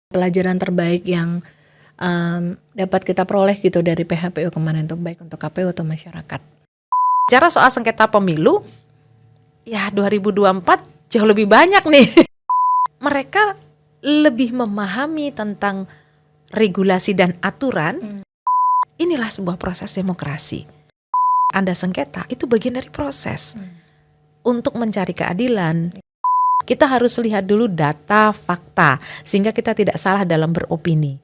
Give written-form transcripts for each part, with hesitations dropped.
pelajaran terbaik yang dapat kita peroleh gitu dari PHPU kemarin tuh, baik untuk KPU atau masyarakat? Bicara soal sengketa pemilu, ya 2024 jauh lebih banyak nih. Mereka lebih memahami tentang regulasi dan aturan. Inilah sebuah proses demokrasi. Anda sengketa, itu bagian dari proses. Untuk mencari keadilan, kita harus lihat dulu data, fakta, sehingga kita tidak salah dalam beropini.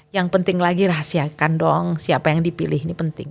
Yang penting lagi rahasiakan dong siapa yang dipilih, ini penting.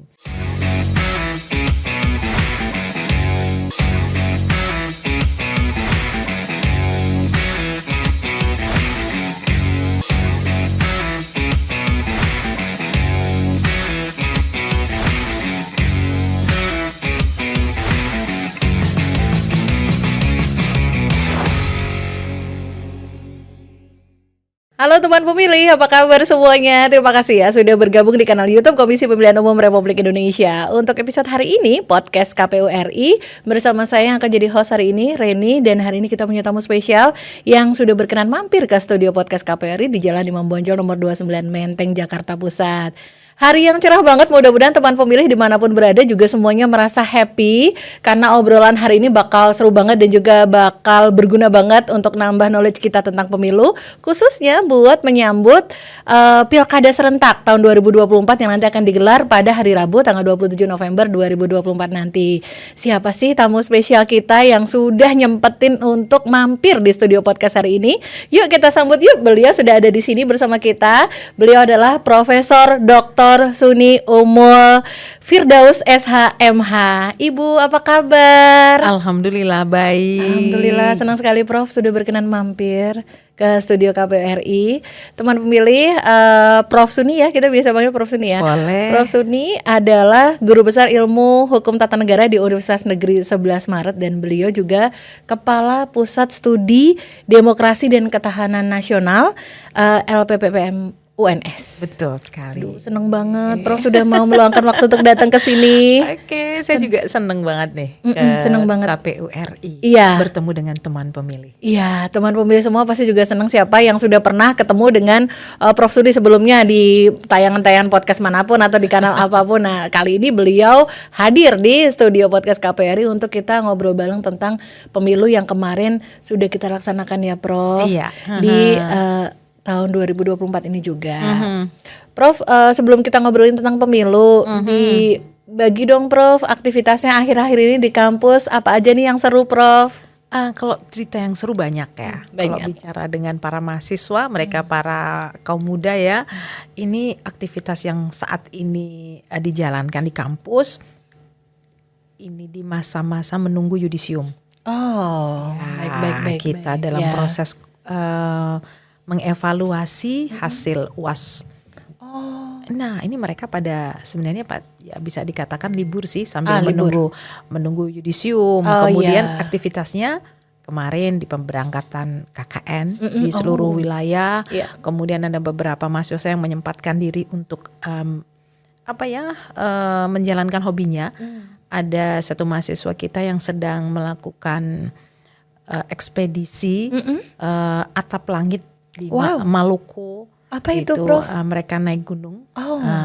Halo teman pemilih, apa kabar semuanya? Terima kasih ya sudah bergabung di kanal YouTube Komisi Pemilihan Umum Republik Indonesia. Untuk episode hari ini, podcast KPU RI, bersama saya yang akan jadi host hari ini, Reni. Dan hari ini kita punya tamu spesial yang sudah berkenan mampir ke studio podcast KPU RI di Jalan Imam Bonjol nomor 29 Menteng, Jakarta Pusat. Hari yang cerah banget, mudah-mudahan teman pemilih dimanapun berada juga semuanya merasa happy karena obrolan hari ini bakal seru banget dan juga bakal berguna banget untuk nambah knowledge kita tentang pemilu, khususnya buat menyambut Pilkada serentak tahun 2024 yang nanti akan digelar pada hari Rabu tanggal 27 November 2024 nanti. Siapa sih tamu spesial kita yang sudah nyempetin untuk mampir di studio podcast hari ini? Yuk kita sambut yuk, beliau sudah ada di sini bersama kita. Beliau adalah Profesor Dr. Suni Umul Firdaus SHMH. Ibu apa kabar? Alhamdulillah baik. Alhamdulillah, senang sekali Prof sudah berkenan mampir ke studio KPU RI. Teman pemilih, Prof Suni ya, kita biasa panggil Prof Suni ya. Boleh. Prof Suni adalah Guru Besar Ilmu Hukum Tata Negara di Universitas Negeri 11 Maret dan beliau juga Kepala Pusat Studi Demokrasi dan Ketahanan Nasional LPPPM UNS. Betul sekali. Aduh, seneng banget Prof sudah mau meluangkan waktu untuk datang ke sini. Oke, saya juga seneng banget nih seneng banget. KPU RI. Iya. Bertemu dengan teman pemilih. Iya, teman pemilih semua pasti juga seneng siapa yang sudah pernah ketemu dengan Prof Suni sebelumnya di tayangan-tayangan podcast manapun atau di kanal apapun. Nah, kali ini beliau hadir di studio podcast KPU RI untuk kita ngobrol bareng tentang pemilu yang kemarin sudah kita laksanakan ya Prof. Iya. Di tahun 2024 ini juga. Prof, sebelum kita ngobrolin tentang pemilu, dibagi dong Prof aktivitasnya akhir-akhir ini di kampus, apa aja nih yang seru Prof? Kalau cerita yang seru banyak ya. Kalau bicara dengan para mahasiswa, mereka para kaum muda ya, ini aktivitas yang saat ini dijalankan di kampus. Ini di masa-masa menunggu yudisium. Oh, ya, baik. Kita dalam proses mengevaluasi hasil UAS. Nah, ini mereka pada sebenarnya ya bisa dikatakan libur sih sambil menunggu yudisium. Kemudian aktivitasnya kemarin di pemberangkatan KKN di seluruh wilayah. Kemudian ada beberapa mahasiswa yang menyempatkan diri untuk menjalankan hobinya. Ada satu mahasiswa kita yang sedang melakukan ekspedisi atap langit di Maluku. Apa itu Prof? Mereka naik gunung,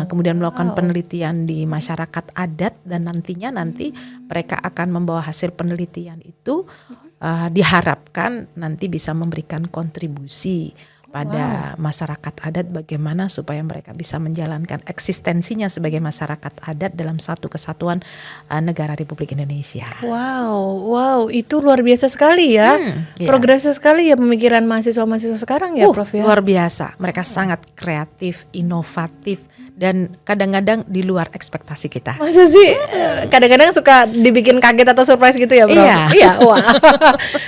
kemudian melakukan penelitian di masyarakat adat dan nanti mereka akan membawa hasil penelitian itu diharapkan nanti bisa memberikan kontribusi pada masyarakat adat bagaimana supaya mereka bisa menjalankan eksistensinya sebagai masyarakat adat dalam satu kesatuan negara Republik Indonesia. Wow, itu luar biasa sekali ya. Progresif sekali ya pemikiran mahasiswa-mahasiswa sekarang ya Prof ya. Luar biasa, mereka sangat kreatif, inovatif dan kadang-kadang di luar ekspektasi kita. Masa sih? Kadang-kadang suka dibikin kaget atau surprise gitu ya Prof? Iya, wah.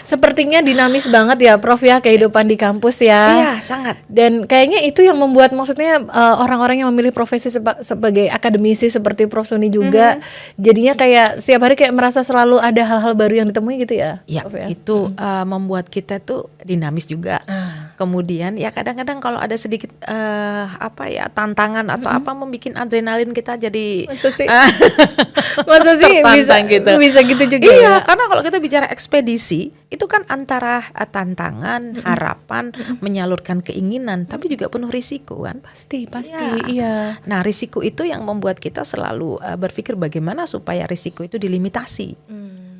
Sepertinya dinamis banget ya Prof ya kehidupan di kampus ya. Iya, sangat. Dan kayaknya itu yang membuat maksudnya orang-orang yang memilih profesi sebagai akademisi seperti Prof Suni juga jadinya kayak setiap hari kayak merasa selalu ada hal-hal baru yang ditemukan ditemui gitu ya? Ya, Prof, ya? itu membuat kita tuh dinamis juga. Kemudian ya kadang-kadang kalau ada sedikit tantangan atau apa membuat adrenalin kita jadi Masa sih? Masa sih tertantang gitu. bisa gitu juga Iya, ya? karena kalau kita bicara ekspedisi itu kan antara tantangan, harapan, menyalurkan keinginan, tapi juga penuh risiko kan. Pasti, Ya. iya. Nah, risiko itu yang membuat kita selalu berpikir bagaimana supaya risiko itu dilimitasi,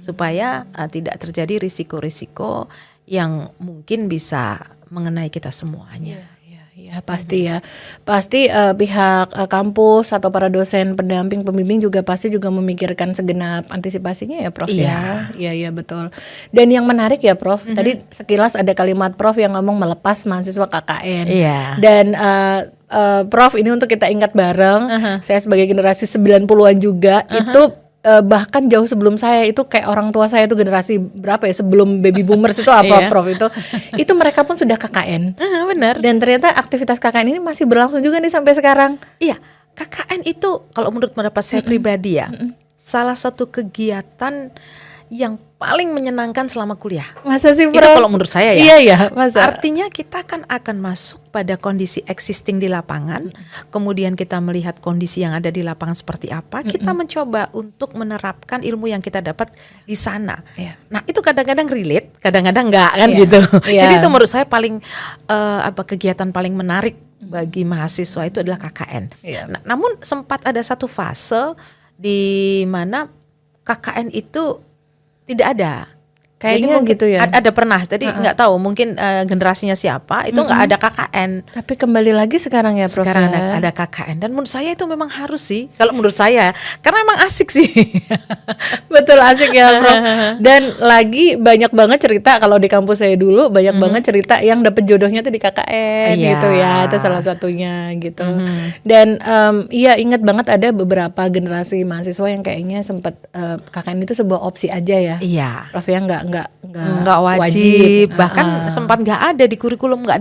supaya tidak terjadi risiko-risiko yang mungkin bisa mengenai kita semuanya. Ya pasti ya, pasti pihak kampus atau para dosen, pendamping, pembimbing juga pasti juga memikirkan segenap antisipasinya ya Prof ya. Iya betul. Dan yang menarik ya Prof, tadi sekilas ada kalimat Prof yang ngomong melepas mahasiswa KKN. Iya. Dan Prof ini untuk kita ingat bareng, saya sebagai generasi 90-an juga itu bahkan jauh sebelum saya itu kayak orang tua saya itu generasi berapa ya sebelum baby boomers itu apa Prof itu mereka pun sudah KKN. Benar. Dan ternyata aktivitas KKN ini masih berlangsung juga nih sampai sekarang. Iya, KKN itu kalau menurut pendapat saya pribadi ya, salah satu kegiatan yang paling menyenangkan selama kuliah. Masa sih Prof? Itu kalau menurut saya ya. Iya, masa. Artinya kita kan akan masuk pada kondisi existing di lapangan, kemudian kita melihat kondisi yang ada di lapangan seperti apa, kita mencoba untuk menerapkan ilmu yang kita dapat di sana. Nah, itu kadang-kadang relate, kadang-kadang enggak kan gitu. Jadi itu menurut saya paling kegiatan paling menarik bagi mahasiswa itu adalah KKN. Nah, namun sempat ada satu fase di mana KKN itu tidak ada. Kayaknya gitu ya. Ada pernah, tadi nggak tahu mungkin generasinya siapa itu nggak ada KKN. Tapi kembali lagi sekarang ya Prof. Sekarang ada KKN dan menurut saya itu memang harus sih. Kalau menurut saya, karena memang asik sih. Betul asik ya Prof. Dan lagi banyak banget cerita kalau di kampus saya dulu banyak banget cerita yang dapet jodohnya tuh di KKN gitu ya. Itu salah satunya gitu. Dan iya ingat banget ada beberapa generasi mahasiswa yang kayaknya sempat KKN itu sebuah opsi aja ya. Iya. Prof ya nggak wajib. Bahkan sempat nggak ada di kurikulum, nggak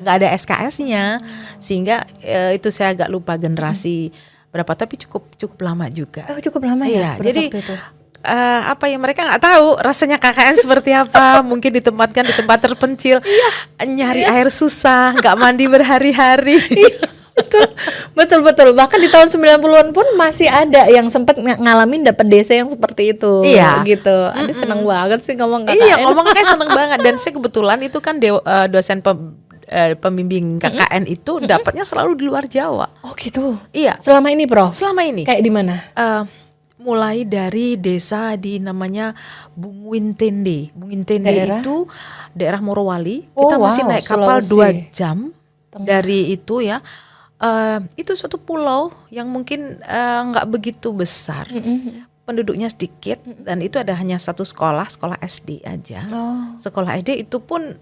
ada SKS-nya, sehingga itu saya agak lupa generasi berapa, tapi cukup lama juga. Oh cukup lama ya. Jadi mereka nggak tahu rasanya KKN seperti apa. Mungkin ditempatkan di tempat terpencil, nyari air susah, nggak mandi berhari-hari. Betul. Bahkan di tahun 90-an pun masih ada yang sempat ngalamin dapat DC yang seperti itu. Iya. Gitu. Aduh seneng banget sih ngomong KKN. Iya, ngomongnya kayak seneng banget. Dan saya kebetulan itu kan dosen pembimbing KKN itu dapatnya selalu di luar Jawa. Oh gitu. Iya. Selama ini Prof? Selama ini. Kayak di mana? Mulai dari desa di namanya Bungwintende. Bungwintende itu daerah Morowali. Kita masih naik kapal Sulawesi. 2 jam dari itu ya. Itu suatu pulau yang mungkin nggak begitu besar, penduduknya sedikit, dan itu ada hanya satu sekolah SD aja. Sekolah SD itu pun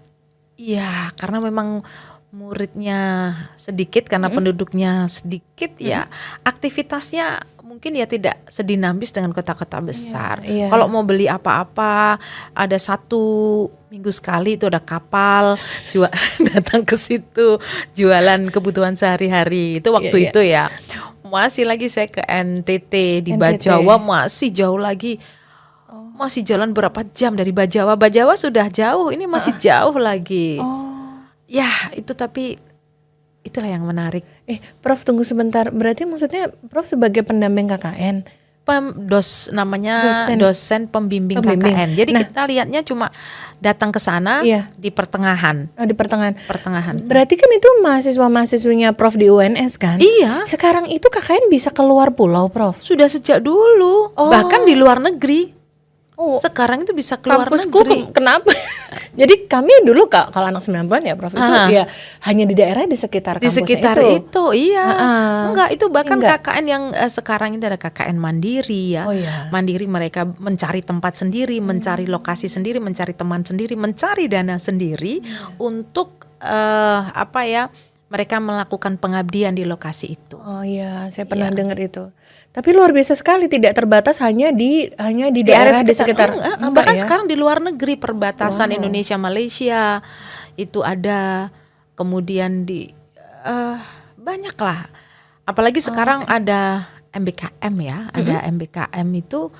ya karena memang muridnya sedikit, karena penduduknya sedikit ya aktivitasnya mungkin ya tidak sedinamis dengan kota-kota besar. Kalau mau beli apa-apa ada 1 minggu sekali itu ada kapal datang ke situ jualan kebutuhan sehari-hari. Itu waktu itu ya. Masih lagi saya ke NTT di Bajawa, masih jauh lagi. Masih jalan berapa jam dari Bajawa. Bajawa sudah jauh, ini masih jauh lagi. Ya, itu tapi itulah yang menarik. Prof tunggu sebentar. Berarti maksudnya Prof sebagai pendamping KKN, dosen pembimbing KKN. Jadi kita lihatnya cuma datang ke sana di pertengahan. Di pertengahan. Berarti kan itu mahasiswa-mahasiswinya Prof di UNS kan? Iya. Sekarang itu KKN bisa keluar pulau Prof? Sudah sejak dulu. Bahkan di luar negeri. Sekarang itu bisa keluar kampusku negeri. Kenapa? Jadi kami dulu kalau anak 90-an ya Prof itu ya hanya di daerah di sekitar kampusnya itu. Iya. Enggak, itu bahkan KKN yang sekarang itu ada KKN mandiri ya. Mandiri, mereka mencari tempat sendiri, mencari lokasi sendiri, mencari teman sendiri, mencari dana sendiri untuk mereka melakukan pengabdian di lokasi itu. Oh iya, saya pernah dengar itu. Tapi luar biasa sekali, tidak terbatas hanya di daerah di sekitar. Bahkan sekarang di luar negeri, perbatasan Indonesia Malaysia itu ada, kemudian di banyak lah. Apalagi sekarang ada MBKM ya, ada MBKM itu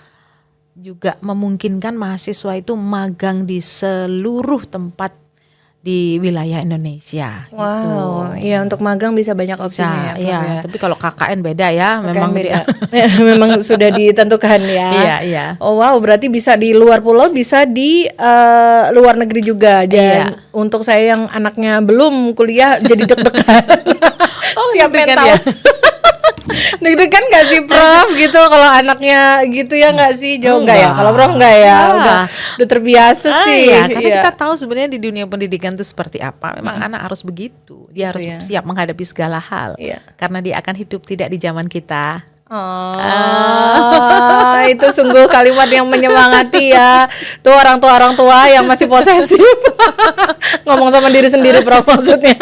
juga memungkinkan mahasiswa itu magang di seluruh tempat di wilayah Indonesia. Wow, iya untuk magang bisa banyak opsinya ya, Prof, ya. ya. Tapi kalau KKN beda ya, memang beda. Memang sudah ditentukan ya. Iya. Oh wow, berarti bisa di luar pulau, bisa di luar negeri juga. Dan untuk saya yang anaknya belum kuliah jadi deg-degan. Siapa yang tahu? Deg-degan gak sih Prof gitu kalau anaknya gitu ya nggak sih? Jauh nggak ya? Kalau Prof nggak ya? Udah terbiasa sih. Ya, karena kita tahu sebenarnya di dunia pendidikan itu seperti apa. Memang anak harus begitu. Dia harus siap menghadapi segala hal. Karena dia akan hidup tidak di zaman kita. Itu sungguh kalimat yang menyemangati ya. Tuh orang tua yang masih posesif. Ngomong sama diri sendiri Prof maksudnya.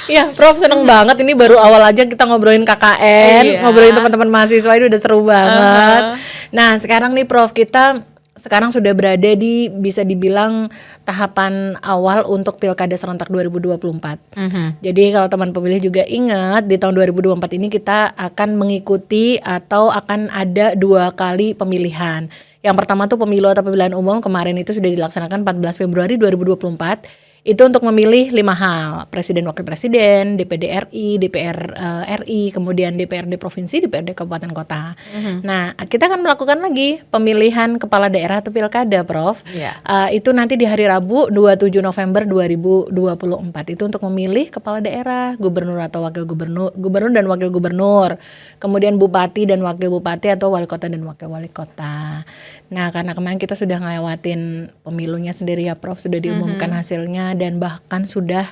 Ya Prof seneng banget, ini baru awal aja kita ngobrolin KKN, ngobrolin teman-teman mahasiswa, itu udah seru banget. Nah sekarang nih Prof, kita sekarang sudah berada di bisa dibilang tahapan awal untuk Pilkada serentak 2024. Jadi kalau teman pemilih juga ingat, di tahun 2024 ini kita akan mengikuti atau akan ada 2 kali pemilihan. Yang pertama tuh pemilu atau pemilihan umum kemarin itu sudah dilaksanakan 14 Februari 2024. Itu untuk memilih 5 hal, Presiden Wakil Presiden, DPD RI, DPR RI, kemudian DPRD Provinsi, DPRD Kabupaten Kota. Nah, kita akan melakukan lagi pemilihan kepala daerah atau pilkada, Prof. Itu nanti di hari Rabu 27 November 2024. Itu untuk memilih kepala daerah, gubernur atau wakil gubernur dan wakil gubernur. Kemudian bupati dan wakil bupati atau wali kota dan wakil wali kota. Nah, karena kemarin kita sudah ngelewatin pemilunya sendiri ya, Prof, sudah diumumkan hasilnya dan bahkan sudah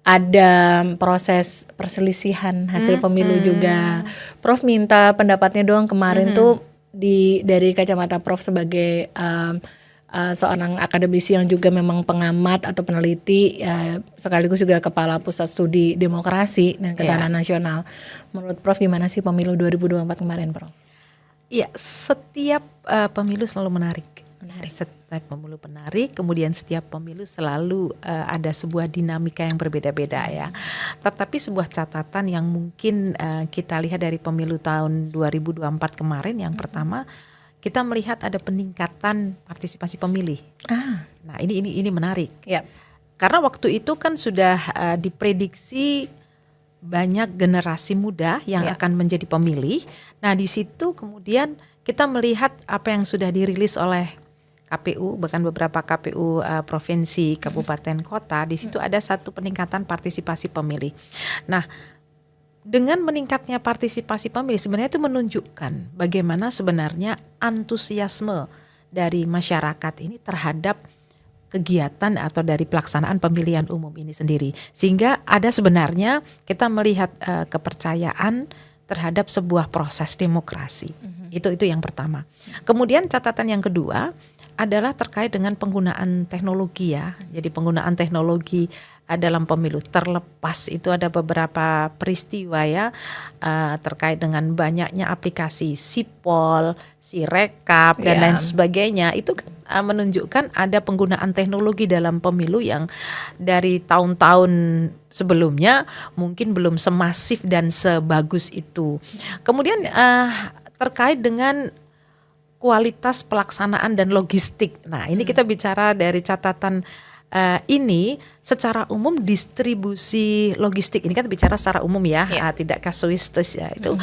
ada proses perselisihan hasil pemilu juga. Prof minta pendapatnya doang kemarin tuh dari kacamata Prof sebagai seorang akademisi yang juga memang pengamat atau peneliti, sekaligus juga kepala pusat studi demokrasi dan ketahanan nasional. Menurut Prof gimana sih pemilu 2024 kemarin, Prof? Iya, setiap pemilu selalu menarik. Setiap pemilu menarik, kemudian setiap pemilu selalu ada sebuah dinamika yang berbeda-beda ya. Tetapi sebuah catatan yang mungkin kita lihat dari pemilu tahun 2024 kemarin, yang pertama kita melihat ada peningkatan partisipasi pemilih. Nah, ini menarik. Karena waktu itu kan sudah diprediksi banyak generasi muda yang akan menjadi pemilih. Nah, di situ kemudian kita melihat apa yang sudah dirilis oleh KPU, bahkan beberapa KPU provinsi, kabupaten, kota. Di situ ada satu peningkatan partisipasi pemilih. Nah, dengan meningkatnya partisipasi pemilih sebenarnya itu menunjukkan bagaimana sebenarnya antusiasme dari masyarakat ini terhadap kegiatan atau dari pelaksanaan pemilihan umum ini sendiri, sehingga ada sebenarnya kita melihat kepercayaan terhadap sebuah proses demokrasi. Itu yang pertama. Kemudian catatan yang kedua adalah terkait dengan penggunaan teknologi ya. Jadi penggunaan teknologi dalam pemilu, terlepas itu ada beberapa peristiwa ya terkait dengan banyaknya aplikasi Sipol, Sirekap dan lain sebagainya. Itu menunjukkan ada penggunaan teknologi dalam pemilu yang dari tahun-tahun sebelumnya mungkin belum semasif dan sebagus itu. Kemudian terkait dengan kualitas pelaksanaan dan logistik. Nah, ini kita bicara dari catatan ini secara umum distribusi logistik. Ini kan bicara secara umum ya, tidak kasuistis ya itu.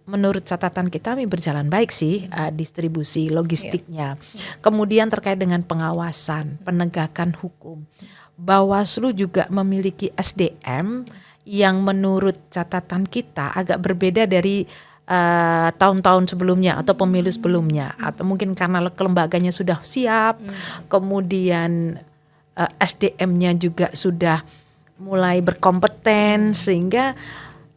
Menurut catatan kita berjalan baik sih distribusi logistiknya. Kemudian terkait dengan pengawasan, penegakan hukum. Bawaslu juga memiliki SDM yang menurut catatan kita agak berbeda dari tahun-tahun sebelumnya atau pemilu sebelumnya, atau mungkin karena kelembaganya sudah siap, kemudian SDM-nya juga sudah mulai berkompeten, sehingga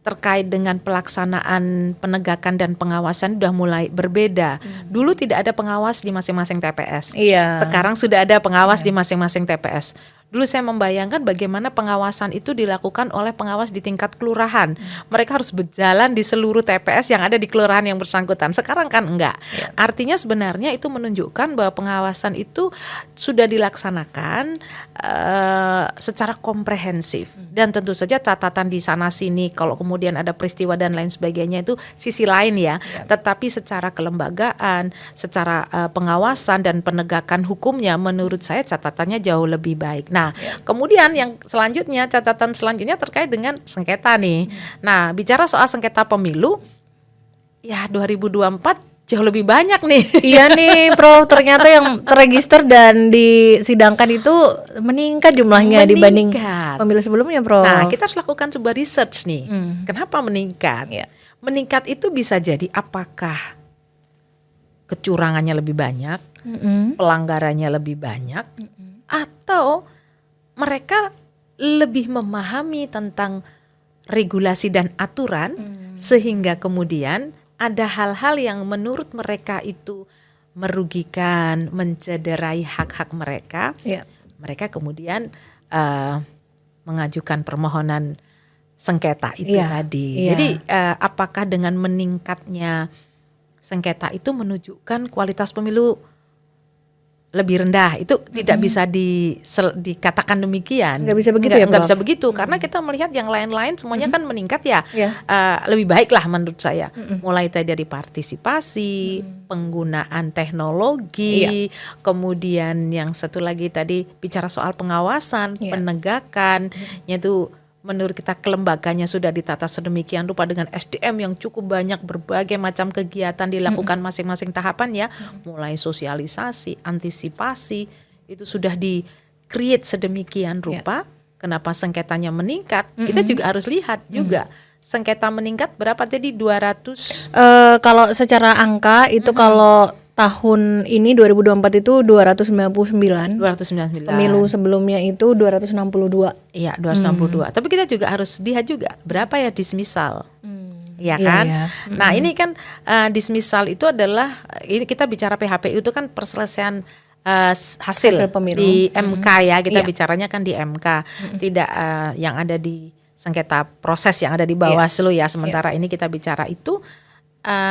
terkait dengan pelaksanaan penegakan dan pengawasan sudah mulai berbeda. Dulu tidak ada pengawas di masing-masing TPS. Sekarang sudah ada pengawas di masing-masing TPS. Dulu saya membayangkan bagaimana pengawasan itu dilakukan oleh pengawas di tingkat kelurahan. Mereka harus berjalan di seluruh TPS yang ada di kelurahan yang bersangkutan. Sekarang kan enggak. Artinya sebenarnya itu menunjukkan bahwa pengawasan itu sudah dilaksanakan secara komprehensif. Dan tentu saja catatan di sana sini kalau kemudian ada peristiwa dan lain sebagainya itu sisi lain ya. Tetapi secara kelembagaan, secara pengawasan dan penegakan hukumnya menurut saya catatannya jauh lebih baik. Nah, kemudian yang selanjutnya, catatan selanjutnya terkait dengan sengketa nih. Nah, bicara soal sengketa pemilu, ya 2024 jauh lebih banyak nih. Iya nih, Prof. Ternyata yang terregister dan disidangkan itu meningkat jumlahnya dibanding pemilu sebelumnya, Prof. Nah, kita harus lakukan sebuah research nih. Kenapa meningkat? Meningkat itu bisa jadi apakah kecurangannya lebih banyak, pelanggarannya lebih banyak, atau mereka lebih memahami tentang regulasi dan aturan sehingga kemudian ada hal-hal yang menurut mereka itu merugikan, mencederai hak-hak mereka. Mereka kemudian mengajukan permohonan sengketa itu tadi. Jadi apakah dengan meningkatnya sengketa itu menunjukkan kualitas pemilu lebih rendah? Itu tidak bisa dikatakan demikian. Nggak bisa begitu ya, Prof? Nggak bisa begitu, karena kita melihat yang lain-lain semuanya kan meningkat ya. Lebih baik lah menurut saya. Mulai tadi dari partisipasi, penggunaan teknologi, kemudian yang satu lagi tadi bicara soal pengawasan, penegakan, yaitu menurut kita kelembaganya sudah ditata sedemikian rupa dengan SDM yang cukup banyak, berbagai macam kegiatan dilakukan masing-masing tahapan ya, mulai sosialisasi, antisipasi, itu sudah di-create sedemikian rupa. Kenapa sengketanya meningkat? Kita juga harus lihat juga sengketa meningkat berapa tadi 200? Kalau secara angka itu kalau tahun ini 2024 itu 299. Pemilu sebelumnya itu 262. Iya, 262. Tapi kita juga harus lihat juga berapa ya dismissal. Ya kan? Nah, ini kan dismissal itu adalah, ini kita bicara PHPU itu kan perselesaian hasil pemilu di MK ya. Kita bicaranya kan di MK. Tidak yang ada di sengketa proses yang ada di Bawaslu ya. Sementara ini kita bicara itu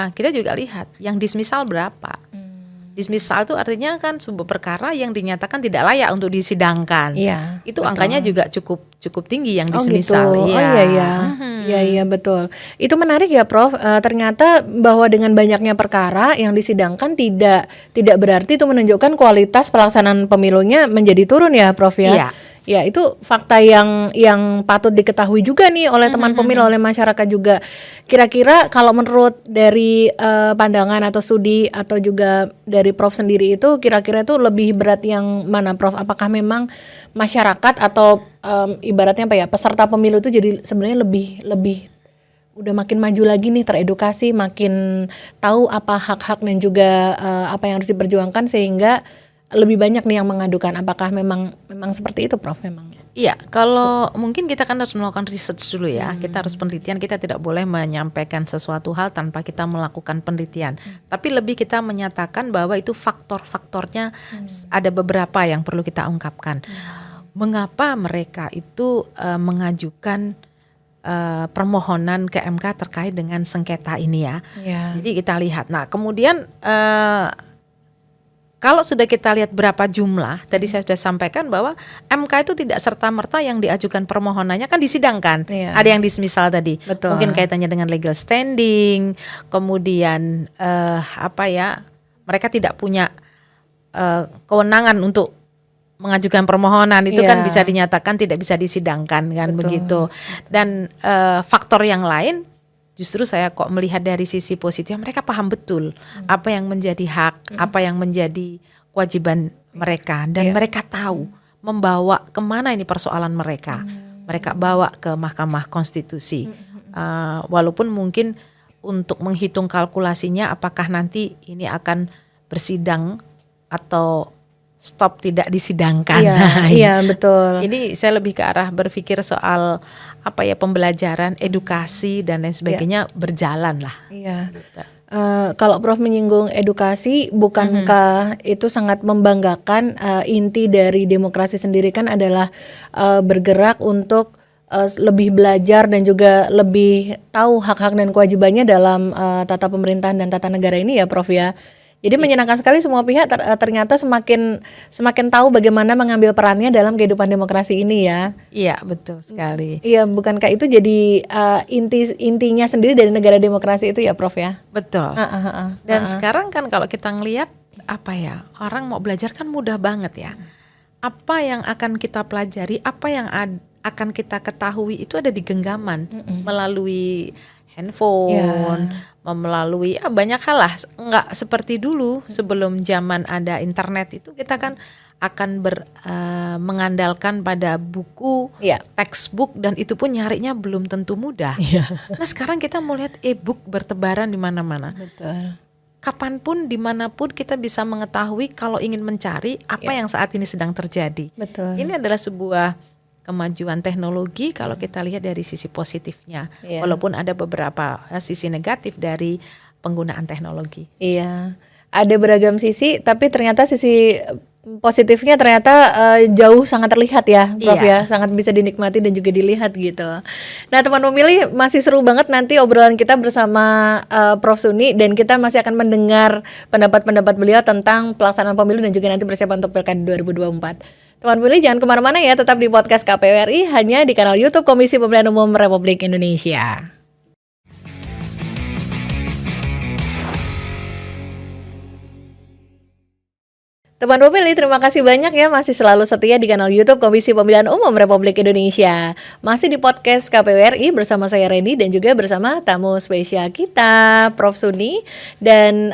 kita juga lihat yang dismissal berapa. Dismissal itu artinya kan sebuah perkara yang dinyatakan tidak layak untuk disidangkan. Itu angkanya juga cukup tinggi yang dismissal. Gitu. Iya, betul. Itu menarik ya, Prof. Ternyata bahwa dengan banyaknya perkara yang disidangkan tidak berarti itu menunjukkan kualitas pelaksanaan pemilunya menjadi turun ya, Prof ya. Ya, itu fakta yang patut diketahui juga nih oleh teman pemilu, oleh masyarakat juga. Kira-kira kalau menurut dari pandangan atau studi atau juga dari Prof sendiri itu kira-kira itu lebih berat yang mana, Prof? Apakah memang masyarakat atau ibaratnya apa ya, peserta pemilu itu jadi sebenarnya lebih udah makin maju lagi nih, teredukasi, makin tahu apa hak-hak dan juga apa yang harus diperjuangkan sehingga lebih banyak nih yang mengadukan. Apakah memang seperti itu, Prof? Memang. Iya, kalau mungkin kita kan harus melakukan research dulu ya. Kita harus penelitian, kita tidak boleh menyampaikan sesuatu hal tanpa kita melakukan penelitian. Tapi lebih kita menyatakan bahwa itu faktor-faktornya ada beberapa yang perlu kita ungkapkan. Mengapa mereka itu mengajukan permohonan ke MK terkait dengan sengketa ini ya. Jadi kita lihat. Nah, kemudian kalau sudah kita lihat berapa jumlah, tadi saya sudah sampaikan bahwa MK itu tidak serta-merta yang diajukan permohonannya kan disidangkan. Ada yang dismissal tadi. Mungkin kaitannya dengan legal standing, kemudian mereka tidak punya kewenangan untuk mengajukan permohonan, itu kan bisa dinyatakan tidak bisa disidangkan kan. Begitu. Dan faktor yang lain justru saya kok melihat dari sisi positif, mereka paham betul apa yang menjadi hak, apa yang menjadi kewajiban mereka, dan mereka tahu membawa kemana ini persoalan mereka. Mereka bawa ke Mahkamah Konstitusi, walaupun mungkin untuk menghitung kalkulasinya apakah nanti ini akan bersidang atau stop tidak disidangkan. Iya, betul. Ini saya lebih ke arah berpikir soal pembelajaran, edukasi dan lain sebagainya berjalan lah. Iya. Kalau Prof menyinggung edukasi, bukankah itu sangat membanggakan? Inti dari demokrasi sendiri kan adalah bergerak untuk lebih belajar dan juga lebih tahu hak-hak dan kewajibannya dalam tata pemerintahan dan tata negara ini ya Prof ya. Jadi menyenangkan sekali semua pihak ternyata semakin tahu bagaimana mengambil perannya dalam kehidupan demokrasi ini ya. Iya, betul sekali. Iya, bukankah itu jadi intinya sendiri dari negara demokrasi itu ya Prof ya? Betul. Dan sekarang kan kalau kita ngelihat apa ya, orang mau belajar kan mudah banget ya. Apa yang akan kita pelajari, apa yang akan kita ketahui itu ada di genggaman melalui handphone, melalui banyak hal lah. Nggak seperti dulu sebelum zaman ada internet itu kita kan akan mengandalkan pada buku, textbook, dan itu pun nyarinya belum tentu mudah. Nah sekarang kita mau lihat e-book bertebaran di mana-mana. Betul. Kapanpun, dimanapun kita bisa mengetahui kalau ingin mencari apa yang saat ini sedang terjadi. Betul. Ini adalah sebuah kemajuan teknologi kalau kita lihat dari sisi positifnya, walaupun ada beberapa sisi negatif dari penggunaan teknologi. Iya, ada beragam sisi, tapi ternyata sisi positifnya ternyata jauh sangat terlihat ya, Prof ya, sangat bisa dinikmati dan juga dilihat gitu. Nah, teman pemilih, masih seru banget nanti obrolan kita bersama Prof Suni, dan kita masih akan mendengar pendapat-pendapat beliau tentang pelaksanaan pemilu dan juga nanti persiapan untuk Pilkada 2024. Teman pemilih jangan kemana-mana ya, tetap di podcast KPU RI hanya di kanal YouTube Komisi Pemilihan Umum Republik Indonesia. Teman pemilih, terima kasih banyak ya masih selalu setia di kanal YouTube Komisi Pemilihan Umum Republik Indonesia. Masih di podcast KPU RI bersama saya Reni dan juga bersama tamu spesial kita, Prof Suni. Dan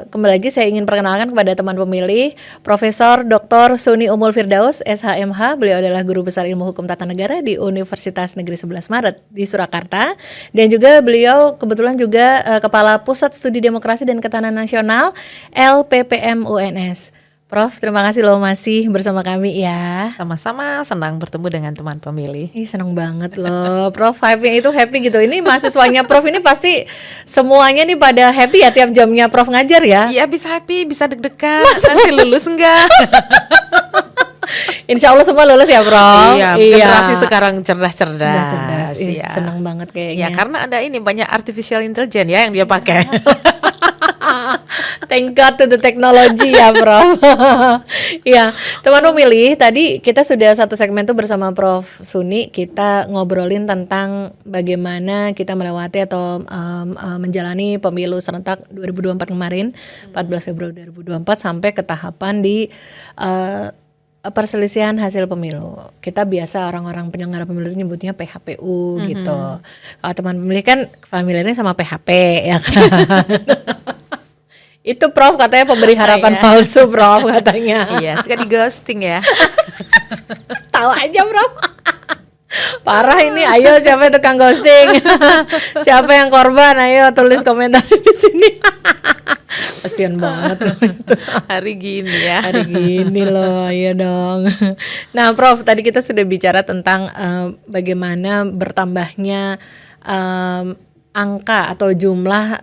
kembali lagi saya ingin perkenalkan kepada teman pemilih, Profesor Dr. Suni Umul Firdaus, SHMH. Beliau adalah Guru Besar Ilmu Hukum Tata Negara di Universitas Negeri 11 Maret di Surakarta. Dan juga beliau kebetulan juga Kepala Pusat Studi Demokrasi dan Ketahanan Nasional LPPM UNS. Prof, terima kasih loh masih bersama kami ya. Sama-sama, senang bertemu dengan teman pemilih. Senang banget loh, Prof. Vibe-nya itu happy gitu. Ini mahasiswanya Prof ini pasti semuanya nih pada happy ya tiap jamnya Prof ngajar ya. Iya, bisa happy, bisa deg-degan. Nanti lulus enggak? Insya Allah semua lulus ya Prof. Iya, generasi sekarang cerdas-cerdas. Cerdas. Iya. Senang banget kayaknya. Ya karena ada ini banyak artificial intelligence ya yang dia pakai. Thank God to the technology ya Prof. Ya, teman pemilih, tadi kita sudah satu segmen tuh bersama Prof Suni. Kita ngobrolin tentang bagaimana kita melewati atau menjalani pemilu serentak 2024 kemarin, 14 Februari 2024 sampai ke tahapan di perselisihan hasil pemilu. Kita biasa orang-orang penyelenggara pemilu itu nyebutnya PHPU gitu. Kalau teman pemilih kan familiarnya sama PHP ya kan. Itu Prof katanya pemberi harapan palsu Prof katanya. Iya, suka di ghosting ya. Tahu aja Prof. Parah ini, ayo siapa yang tukang ghosting? Siapa yang korban? Ayo tulis komentar di sini. Kasian banget loh itu. Hari gini ya. Hari gini loh, ayo dong. Nah Prof, tadi kita sudah bicara tentang bagaimana bertambahnya angka atau jumlah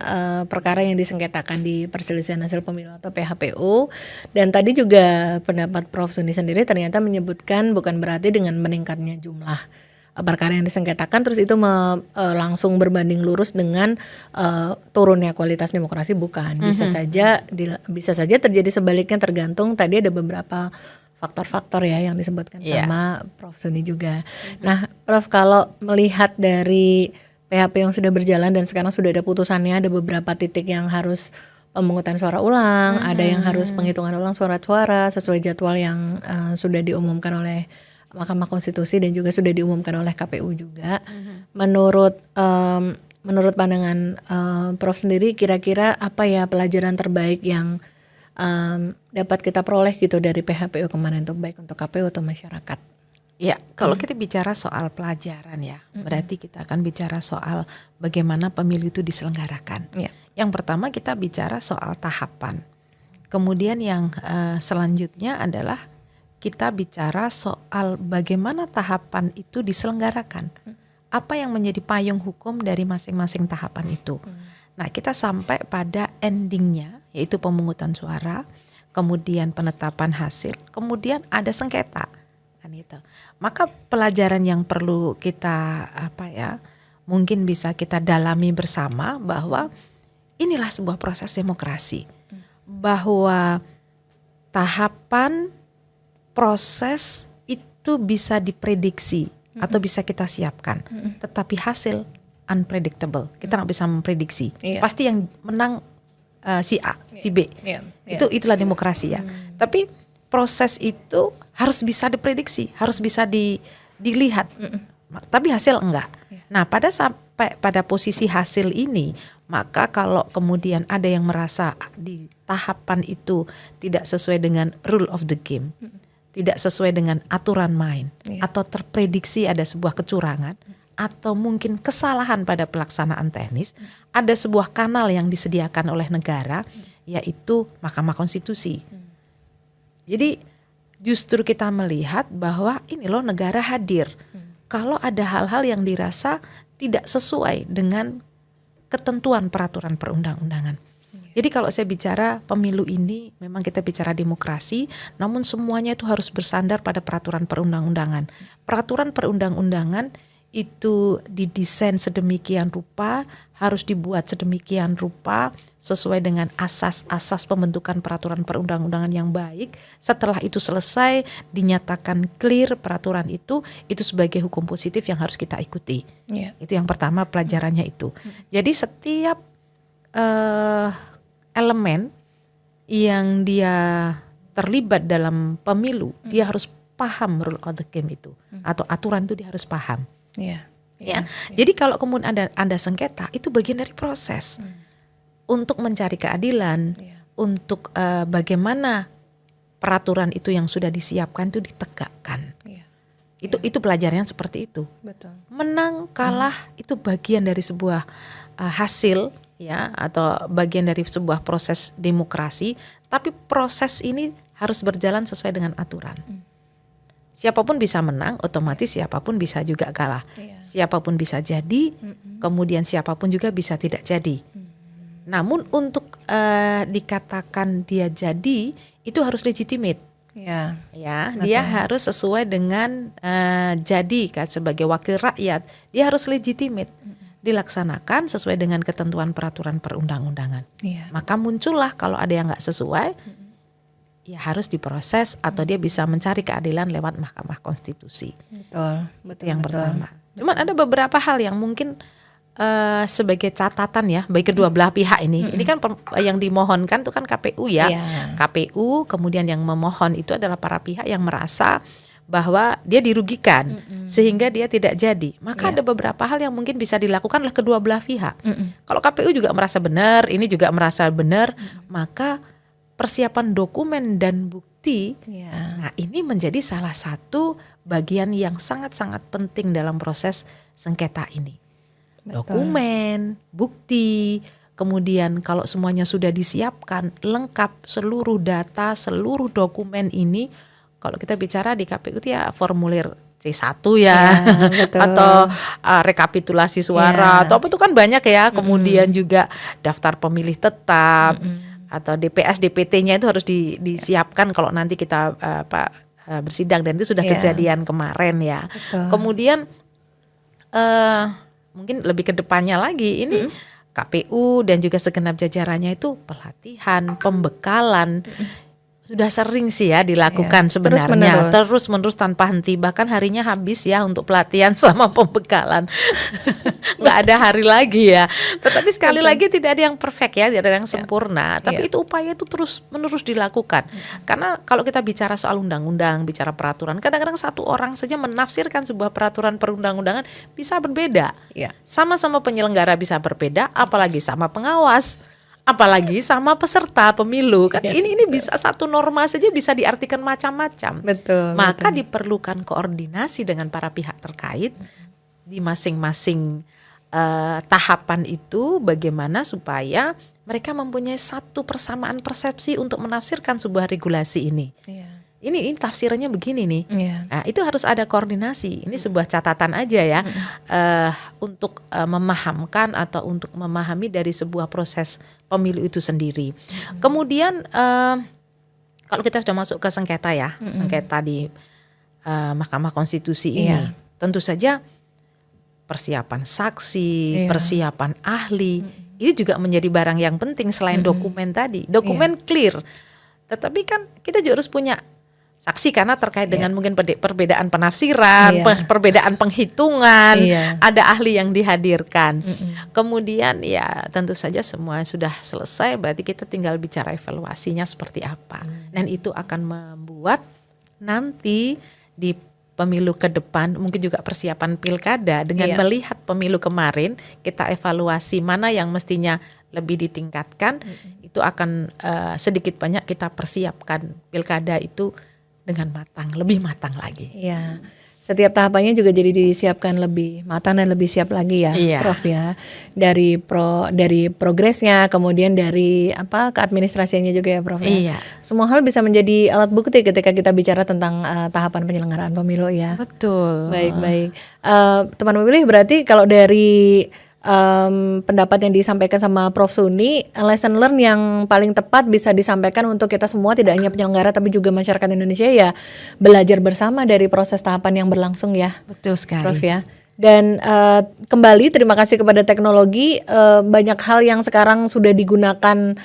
perkara yang disengketakan di perselisihan hasil pemilu atau PHPU. Dan tadi juga pendapat Prof Suni sendiri ternyata menyebutkan bukan berarti dengan meningkatnya jumlah perkara yang disengketakan terus itu langsung berbanding lurus dengan turunnya kualitas demokrasi, bukan. Bisa saja terjadi sebaliknya, tergantung. Tadi ada beberapa faktor-faktor ya yang disebutkan sama Prof Suni juga. Nah Prof, kalau melihat dari PHP yang sudah berjalan dan sekarang sudah ada putusannya, ada beberapa titik yang harus pemungutan suara ulang, ada yang harus penghitungan ulang suara-suara sesuai jadwal yang sudah diumumkan oleh Mahkamah Konstitusi dan juga sudah diumumkan oleh KPU juga. Menurut pandangan Prof sendiri, kira-kira apa ya pelajaran terbaik yang dapat kita peroleh gitu dari PHPU kemarin, untuk baik untuk KPU atau masyarakat? Ya, kalau kita bicara soal pelajaran ya, berarti kita akan bicara soal bagaimana pemilu itu diselenggarakan. Yang pertama kita bicara soal tahapan. Kemudian yang selanjutnya adalah kita bicara soal bagaimana tahapan itu diselenggarakan. Apa yang menjadi payung hukum dari masing-masing tahapan itu. Nah, kita sampai pada endingnya, yaitu pemungutan suara, kemudian penetapan hasil, kemudian ada sengketa, kan itu. Maka pelajaran yang perlu kita mungkin bisa kita dalami bersama bahwa inilah sebuah proses demokrasi, bahwa tahapan proses itu bisa diprediksi atau bisa kita siapkan, tetapi hasil unpredictable. Kita nggak bisa memprediksi. Pasti yang menang si A, si B. Itulah demokrasi ya. Tapi proses itu harus bisa diprediksi, harus bisa dilihat. Tapi hasil enggak. Nah, sampai pada posisi hasil ini, maka kalau kemudian ada yang merasa di tahapan itu tidak sesuai dengan rule of the game, tidak sesuai dengan aturan main, atau terprediksi ada sebuah kecurangan, atau mungkin kesalahan pada pelaksanaan teknis, ada sebuah kanal yang disediakan oleh negara, yaitu Mahkamah Konstitusi. Jadi justru kita melihat bahwa ini loh negara hadir. Kalau ada hal-hal yang dirasa tidak sesuai dengan ketentuan peraturan perundang-undangan. Jadi kalau saya bicara pemilu ini, memang kita bicara demokrasi, namun semuanya itu harus bersandar pada peraturan perundang-undangan. Peraturan perundang-undangan itu didesain sedemikian rupa, harus dibuat sedemikian rupa sesuai dengan asas-asas pembentukan peraturan perundang-undangan yang baik. Setelah itu selesai, dinyatakan clear peraturan itu sebagai hukum positif yang harus kita ikuti. Itu yang pertama, pelajarannya itu. Jadi setiap elemen yang dia terlibat dalam pemilu, dia harus paham rule of the game itu, atau aturan itu dia harus paham. Jadi kalau kemudian Anda sengketa, itu bagian dari proses untuk mencari keadilan, untuk bagaimana peraturan itu yang sudah disiapkan itu ditegakkan. Itu pelajaran seperti itu. Betul. Menang kalah itu bagian dari sebuah hasil, ya, atau bagian dari sebuah proses demokrasi. Tapi proses ini harus berjalan sesuai dengan aturan. Siapapun bisa menang, otomatis siapapun bisa juga kalah. Siapapun bisa jadi, kemudian siapapun juga bisa tidak jadi. Namun untuk dikatakan dia jadi, itu harus legitimate. Dia harus sesuai dengan jadi sebagai wakil rakyat. Dia harus legitimate, dilaksanakan sesuai dengan ketentuan peraturan perundang-undangan. Maka muncullah kalau ada yang nggak sesuai, ya harus diproses atau dia bisa mencari keadilan lewat Mahkamah Konstitusi. Betul. Itu yang pertama. Cuman ada beberapa hal yang mungkin sebagai catatan ya bagi kedua belah pihak ini. Ini kan yang dimohonkan itu kan KPU ya. KPU, kemudian yang memohon itu adalah para pihak yang merasa bahwa dia dirugikan sehingga dia tidak jadi. Maka ada beberapa hal yang mungkin bisa dilakukan oleh kedua belah pihak. Kalau KPU juga merasa benar, ini juga merasa benar, maka persiapan dokumen dan bukti, nah ini menjadi salah satu bagian yang sangat-sangat penting dalam proses sengketa ini. Dokumen, bukti, kemudian kalau semuanya sudah disiapkan, lengkap seluruh data, seluruh dokumen ini, kalau kita bicara di KPU itu ya formulir C1 atau rekapitulasi suara, atau apa itu kan banyak ya, kemudian juga daftar pemilih tetap, atau DPS, DPT-nya itu harus disiapkan kalau nanti kita bersidang, dan itu sudah kejadian kemarin ya. Kemudian mungkin lebih ke depannya lagi ini KPU dan juga segenap jajarannya itu pelatihan, pembekalan. Sudah sering sih ya dilakukan sebenarnya, terus menerus tanpa henti, bahkan harinya habis ya untuk pelatihan sama pembekalan. Nggak ada hari lagi ya. Tetapi sekali lagi tidak ada yang perfect ya, tidak ada yang sempurna. Tapi itu upaya itu terus menerus dilakukan. Karena kalau kita bicara soal undang-undang, bicara peraturan, kadang-kadang satu orang saja menafsirkan sebuah peraturan perundang-undangan bisa berbeda. Sama-sama penyelenggara bisa berbeda, apalagi sama pengawas. Apalagi sama peserta pemilu kan, ini bisa satu norma saja bisa diartikan macam-macam. Maka diperlukan koordinasi dengan para pihak terkait di masing-masing tahapan itu, bagaimana supaya mereka mempunyai satu persamaan persepsi untuk menafsirkan sebuah regulasi ini. ini tafsirannya begini nih. Iya. Nah, itu harus ada koordinasi. Ini sebuah catatan aja ya, untuk memahamkan atau untuk memahami dari sebuah proses pemilu itu sendiri. Kemudian kalau kita sudah masuk ke sengketa ya, sengketa di Mahkamah Konstitusi ini, Iya. tentu saja persiapan saksi, Iya. persiapan ahli, ini juga menjadi barang yang penting selain dokumen tadi. Dokumen clear, tetapi kan kita juga harus punya saksi karena terkait dengan mungkin perbedaan penafsiran, Iya. perbedaan penghitungan, Iya. ada ahli yang dihadirkan. Kemudian ya tentu saja semua sudah selesai, berarti kita tinggal bicara evaluasinya seperti apa. Dan itu akan membuat nanti di pemilu ke depan, mungkin juga persiapan pilkada dengan melihat pemilu kemarin, kita evaluasi mana yang mestinya lebih ditingkatkan, itu akan sedikit banyak kita persiapkan pilkada itu dengan matang, lebih matang lagi. Iya. Setiap tahapannya juga jadi disiapkan lebih matang dan lebih siap lagi ya, Iya. Prof ya. Dari progresnya, kemudian dari keadministrasiannya juga ya, Prof ya. Iya. Semua hal bisa menjadi alat bukti ketika kita bicara tentang tahapan penyelenggaraan pemilu ya. Betul. Baik. Teman pemilih, berarti kalau dari pendapat yang disampaikan sama Prof Suni, lesson learn yang paling tepat bisa disampaikan untuk kita semua, tidak hanya penyelenggara tapi juga masyarakat Indonesia, ya belajar bersama dari proses tahapan yang berlangsung ya, Betul sekali. Prof ya. Dan kembali terima kasih kepada teknologi, banyak hal yang sekarang sudah digunakan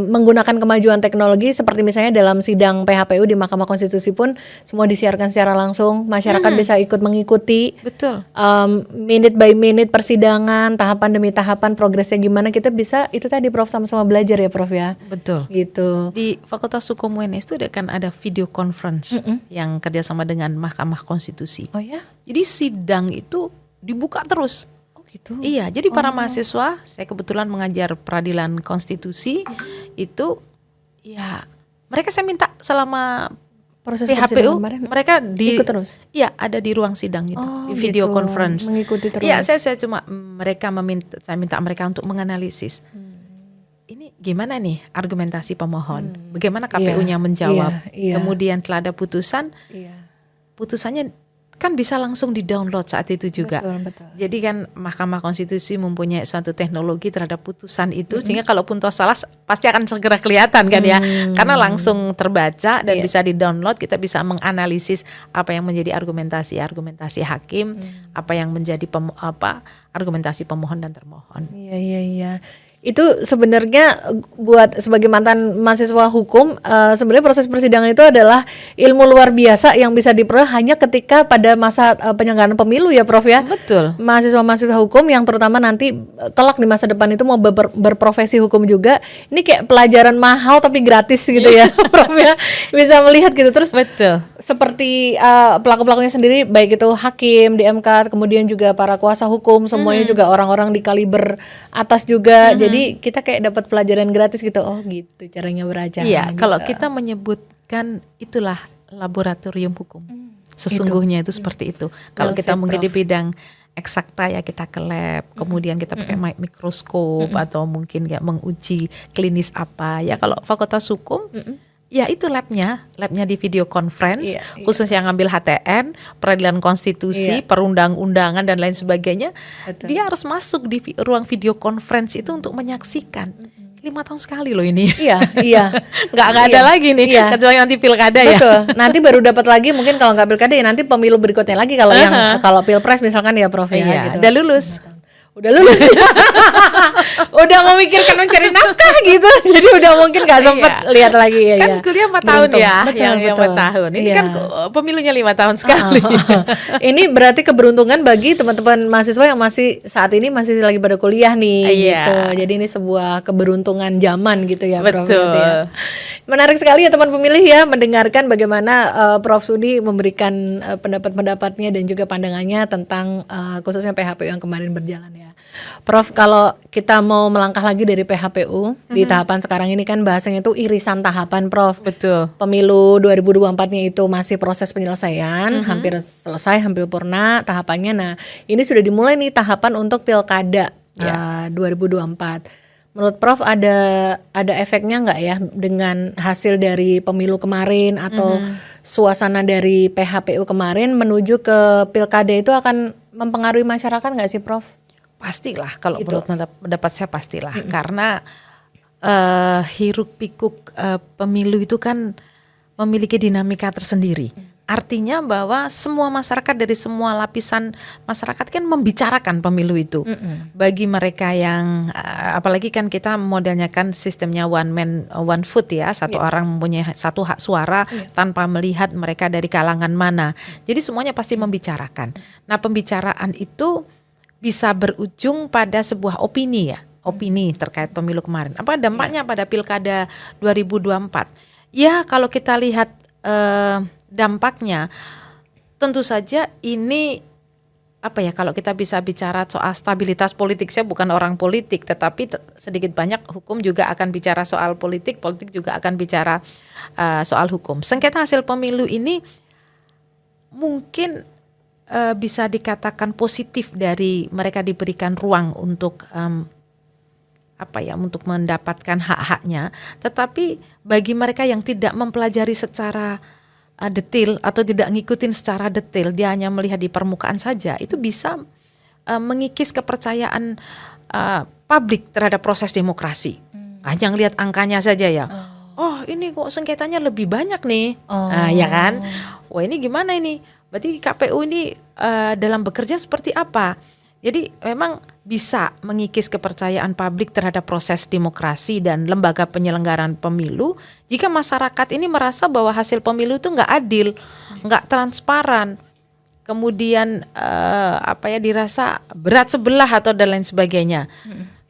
menggunakan kemajuan teknologi, seperti misalnya dalam sidang PHPU di Mahkamah Konstitusi pun semua disiarkan secara langsung, masyarakat bisa ikut mengikuti Betul. minute by minute persidangan, tahapan demi tahapan progresnya gimana, kita bisa itu tadi Prof sama-sama belajar ya Prof ya. Betul. Gitu. Di Fakultas Hukum UNS itu kan ada video conference yang kerjasama dengan Mahkamah Konstitusi. Oh ya? Jadi sidang itu dibuka terus. Oh gitu. Iya, jadi para mahasiswa, saya kebetulan mengajar peradilan konstitusi, itu ya mereka saya minta selama Proses PHPU persidangan kemarin mereka ikut terus. Iya, ada di ruang sidang itu, Oh, di video gitu. conference. Mengikuti terus. Iya, saya cuma saya minta mereka untuk menganalisis. Ini gimana nih argumentasi pemohon? Bagaimana KPU-nya menjawab? iya. Kemudian telah ada putusan, Iya. putusannya kan bisa langsung di-download saat itu juga. Betul. Jadi kan Mahkamah Konstitusi mempunyai suatu teknologi terhadap putusan itu, sehingga kalaupun toh salah pasti akan segera kelihatan kan ya, karena langsung terbaca dan bisa di-download, kita bisa menganalisis apa yang menjadi argumentasi hakim, apa yang menjadi argumentasi pemohon dan termohon. Iya. Itu sebenarnya buat sebagai mantan mahasiswa hukum, sebenarnya proses persidangan itu adalah ilmu luar biasa yang bisa diperoleh hanya ketika pada masa penyelenggaraan pemilu ya Prof ya. Betul. Mahasiswa hukum yang terutama nanti kelak di masa depan itu mau berprofesi hukum juga, ini kayak pelajaran mahal tapi gratis gitu ya Prof ya. Bisa melihat gitu terus. Betul. Seperti pelaku-pelakunya sendiri, baik itu hakim di MK, kemudian juga para kuasa hukum, semuanya juga orang-orang di kaliber atas juga. Jadi kita kayak dapat pelajaran gratis gitu. Oh gitu caranya beracara. Iya, gitu. kalau kita menyebutkan itulah laboratorium hukum. Sesungguhnya itu seperti itu. Kalau kita said, mungkin di Prof. bidang eksakta ya kita ke lab, kemudian kita pakai mikroskop atau mungkin ya menguji klinis apa. Ya kalau fakultas hukum ya itu labnya di video conference, khusus yang ngambil HTN, peradilan konstitusi, perundang-undangan dan lain sebagainya. Betul. Dia harus masuk di ruang video conference itu untuk menyaksikan. 5 tahun sekali loh ini. Iya. nggak ada lagi nih, kecuali nanti pilkada ya. Betul. Nanti baru dapat lagi mungkin kalau nggak pilkada ya nanti pemilu berikutnya lagi kalau kalau pilpres misalkan ya Prof ya. Iya, Gitu. udah lulus. Udah lulus. Udah memikirkan mencari nafkah gitu. Jadi udah mungkin gak sempet lihat lagi ya. Kan kuliah 4 tahun Beruntung. ya. Betul, yang 4 tahun. Ini kan pemilunya 5 tahun sekali. Ini berarti keberuntungan bagi teman-teman mahasiswa yang masih saat ini masih lagi pada kuliah nih gitu. Jadi ini sebuah keberuntungan zaman gitu ya Prof. Betul. Gitu ya. Menarik sekali ya teman pemilih ya mendengarkan bagaimana Prof Suni memberikan pendapat-pendapatnya dan juga pandangannya tentang khususnya PHPU yang kemarin berjalan ya. Prof, kalau kita mau melangkah lagi dari PHPU di tahapan sekarang ini kan bahasanya itu irisan tahapan Prof. Betul. Pemilu 2024-nya itu masih proses penyelesaian, hampir selesai, hampir purna tahapannya. Nah, ini sudah dimulai nih tahapan untuk pilkada 2024. Menurut Prof ada efeknya nggak ya dengan hasil dari pemilu kemarin atau suasana dari PHPU kemarin menuju ke pilkada itu akan mempengaruhi masyarakat nggak sih, Prof? Pastilah, kalau Gitu. menurut pendapat saya pastilah, karena hiruk pikuk pemilu itu kan memiliki dinamika tersendiri. Artinya bahwa semua masyarakat dari semua lapisan masyarakat kan membicarakan pemilu itu. Bagi mereka yang apalagi kan kita modelnya kan sistemnya one man one vote ya, satu orang mempunyai satu hak suara tanpa melihat mereka dari kalangan mana. Jadi semuanya pasti membicarakan. Nah, pembicaraan itu bisa berujung pada sebuah opini ya, opini terkait pemilu kemarin. Apa dampaknya pada pilkada 2024? Ya, kalau kita lihat dampaknya, tentu saja ini apa ya, kalau kita bisa bicara soal stabilitas politik, saya bukan orang politik, tetapi sedikit banyak hukum juga akan bicara soal politik, politik juga akan bicara soal hukum. Sengketa hasil pemilu ini mungkin bisa dikatakan positif dari mereka diberikan ruang untuk untuk mendapatkan hak-haknya, tetapi bagi mereka yang tidak mempelajari secara detail atau tidak ngikutin secara detail, dia hanya melihat di permukaan saja, itu bisa mengikis kepercayaan publik terhadap proses demokrasi. Hanya ngelihat angkanya saja ya. Oh, ini kok sengketanya lebih banyak nih. Ya kan? Wah, ini gimana ini? Berarti KPU ini dalam bekerja seperti apa? Jadi memang bisa mengikis kepercayaan publik terhadap proses demokrasi dan lembaga penyelenggaraan pemilu jika masyarakat ini merasa bahwa hasil pemilu itu nggak adil, nggak transparan, kemudian dirasa berat sebelah atau dan lain sebagainya.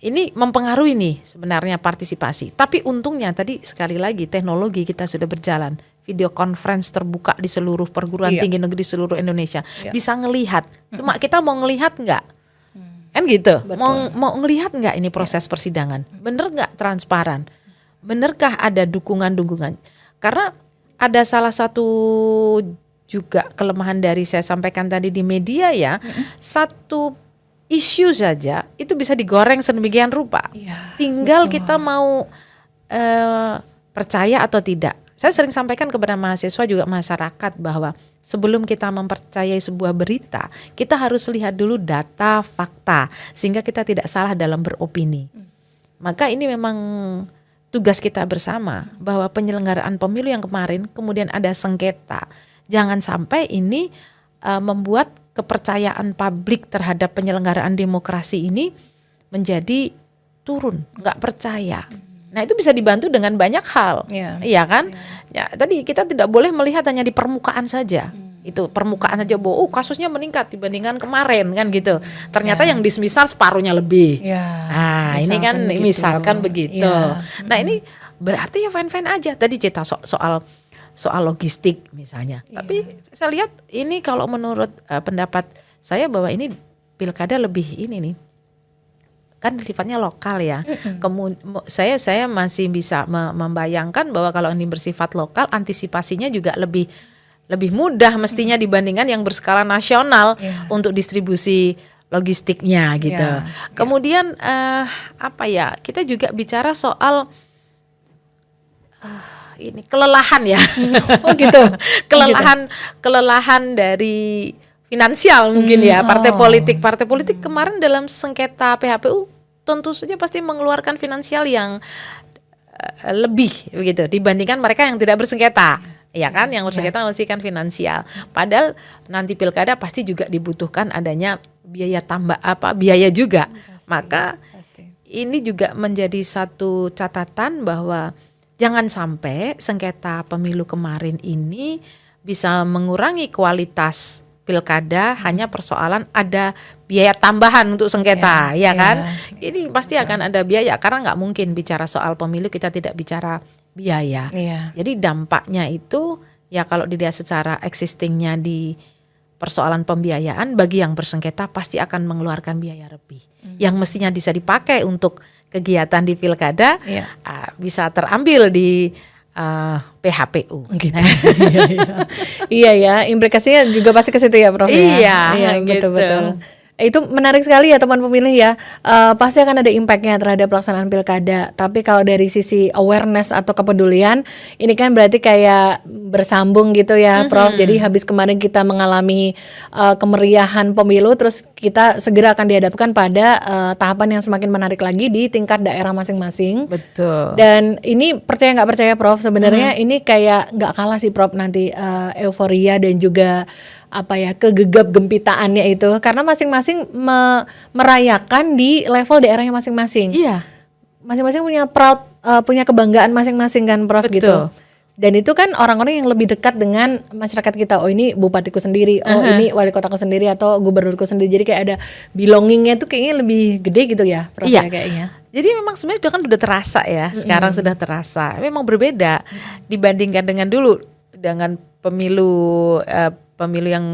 Ini mempengaruhi nih sebenarnya partisipasi. Tapi untungnya tadi sekali lagi teknologi kita sudah berjalan. Video conference terbuka di seluruh perguruan tinggi negeri seluruh Indonesia. Bisa ngelihat. Cuma kita mau ngelihat nggak? Kan gitu. Mau ngelihat nggak ini proses persidangan? Bener nggak transparan? Benerkah ada dukungan-dukungan? Karena ada salah satu juga kelemahan dari saya sampaikan tadi di media ya, satu isu saja itu bisa digoreng sedemikian rupa. Tinggal kita mau percaya atau tidak. Saya sering sampaikan kepada mahasiswa juga masyarakat bahwa sebelum kita mempercayai sebuah berita, kita harus lihat dulu data, fakta, sehingga kita tidak salah dalam beropini. Maka ini memang tugas kita bersama, bahwa penyelenggaraan pemilu yang kemarin kemudian ada sengketa. Jangan sampai ini membuat kepercayaan publik terhadap penyelenggaraan demokrasi ini menjadi turun, nggak percaya. Nah, itu bisa dibantu dengan banyak hal, iya kan? Ya, tadi kita tidak boleh melihat hanya di permukaan saja. Itu permukaan saja bahwa kasusnya meningkat dibandingkan kemarin kan gitu. Ternyata yang dismisal separuhnya lebih. Nah, ini kan begitu. Misalkan begitu. Nah, ini berarti ya fine-fine aja. Tadi cerita soal logistik misalnya. Tapi saya lihat ini kalau menurut pendapat saya bahwa ini pilkada lebih ini nih. Kan sifatnya lokal ya. Saya masih bisa membayangkan bahwa kalau ini bersifat lokal, antisipasinya juga lebih mudah mestinya dibandingkan yang berskala nasional untuk distribusi logistiknya gitu. Kemudian kita juga bicara soal ini kelelahan ya. Oh gitu. kelelahan dari finansial mungkin ya, partai politik kemarin dalam sengketa PHPU tentu saja pasti mengeluarkan finansial yang lebih begitu dibandingkan mereka yang tidak bersengketa, ya kan, yang bersengketa menghasilkan finansial. Padahal nanti pilkada pasti juga dibutuhkan adanya biaya biaya juga. Maka ini juga menjadi satu catatan bahwa jangan sampai sengketa pemilu kemarin ini bisa mengurangi kualitas pilkada hanya persoalan ada biaya tambahan untuk sengketa, ya kan? Ini pasti akan ada biaya karena nggak mungkin bicara soal pemilu kita tidak bicara biaya. Jadi dampaknya itu ya kalau dilihat secara existingnya di persoalan pembiayaan bagi yang bersengketa pasti akan mengeluarkan biaya lebih yang mestinya bisa dipakai untuk kegiatan di pilkada bisa terambil di PHPU. Gitu. Iya ya, implikasinya juga pasti ke situ ya, Prof. Iya, betul-betul. Itu menarik sekali ya teman pemilih ya. Pasti akan ada impactnya terhadap pelaksanaan pilkada. Tapi kalau dari sisi awareness atau kepedulian, ini kan berarti kayak bersambung gitu ya, Prof. Jadi habis kemarin kita mengalami kemeriahan pemilu, terus kita segera akan dihadapkan pada tahapan yang semakin menarik lagi di tingkat daerah masing-masing. Betul. Dan ini percaya nggak percaya, Prof, sebenarnya ini kayak nggak kalah sih, Prof, nanti euforia dan juga kegegap gempitaannya itu, karena masing-masing merayakan di level daerahnya masing-masing. Iya. Masing-masing punya proud, punya kebanggaan masing-masing kan, Prof. Betul. Gitu. Dan itu kan orang-orang yang lebih dekat dengan masyarakat kita. Oh, ini bupatiku sendiri, oh ini wali kotaku sendiri atau gubernurku sendiri. Jadi kayak ada belongingnya tuh kayaknya lebih gede gitu ya, Prof. Iya. Ya, kayaknya. Jadi memang sebenarnya udah terasa ya. Sekarang sudah terasa. Memang berbeda dibandingkan dengan dulu, dengan pemilu yang